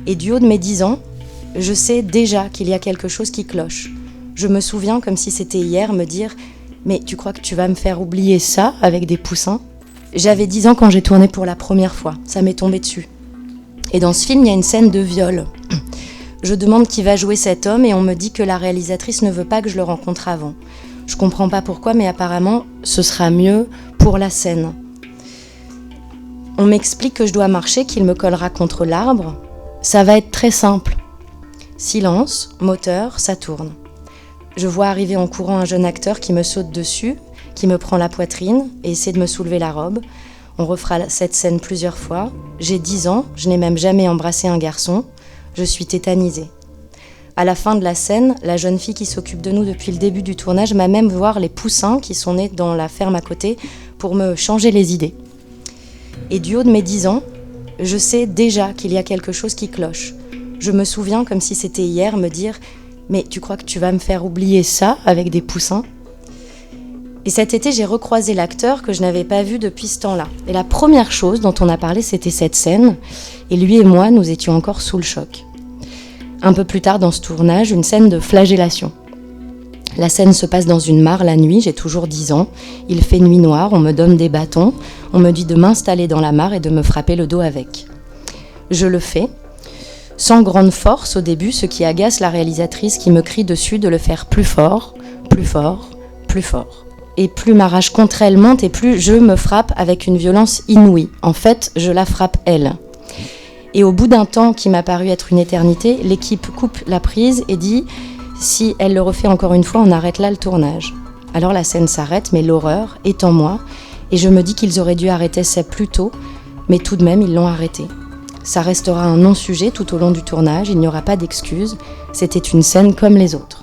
Et du haut de mes 10 ans, je sais déjà qu'il y a quelque chose qui cloche. Je me souviens, comme si c'était hier, me dire « Mais tu crois que tu vas me faire oublier ça avec des poussins ?» J'avais 10 ans quand j'ai tourné pour la première fois, ça m'est tombé dessus. Et dans ce film, il y a une scène de viol. Je demande qui va jouer cet homme et on me dit que la réalisatrice ne veut pas que je le rencontre avant. Je comprends pas pourquoi, mais apparemment, ce sera mieux pour la scène. On m'explique que je dois marcher, qu'il me collera contre l'arbre. Ça va être très simple. Silence, moteur, ça tourne. Je vois arriver en courant un jeune acteur qui me saute dessus, qui me prend la poitrine et essaie de me soulever la robe. On refera cette scène plusieurs fois. J'ai 10 ans, je n'ai même jamais embrassé un garçon. Je suis tétanisée. À la fin de la scène, la jeune fille qui s'occupe de nous depuis le début du tournage m'a même voir les poussins qui sont nés dans la ferme à côté pour me changer les idées. Et du haut de mes 10 ans, je sais déjà qu'il y a quelque chose qui cloche. Je me souviens, comme si c'était hier, me dire « Mais tu crois que tu vas me faire oublier ça avec des poussins ?» Et cet été, j'ai recroisé l'acteur que je n'avais pas vu depuis ce temps-là. Et la première chose dont on a parlé, c'était cette scène. Et lui et moi, nous étions encore sous le choc. Un peu plus tard dans ce tournage, une scène de flagellation. La scène se passe dans une mare la nuit, j'ai toujours 10 ans. Il fait nuit noire, on me donne des bâtons. On me dit de m'installer dans la mare et de me frapper le dos avec. Je le fais. Sans grande force au début, ce qui agace la réalisatrice qui me crie dessus de le faire plus fort, plus fort, plus fort. Et plus ma rage contre elle monte et plus je me frappe avec une violence inouïe. En fait, je la frappe elle. Et au bout d'un temps qui m'a paru être une éternité, l'équipe coupe la prise et dit « Si elle le refait encore une fois, on arrête là le tournage ». Alors la scène s'arrête, mais l'horreur est en moi et je me dis qu'ils auraient dû arrêter ça plus tôt, mais tout de même ils l'ont arrêté. Ça restera un non-sujet tout au long du tournage, il n'y aura pas d'excuses, c'était une scène comme les autres.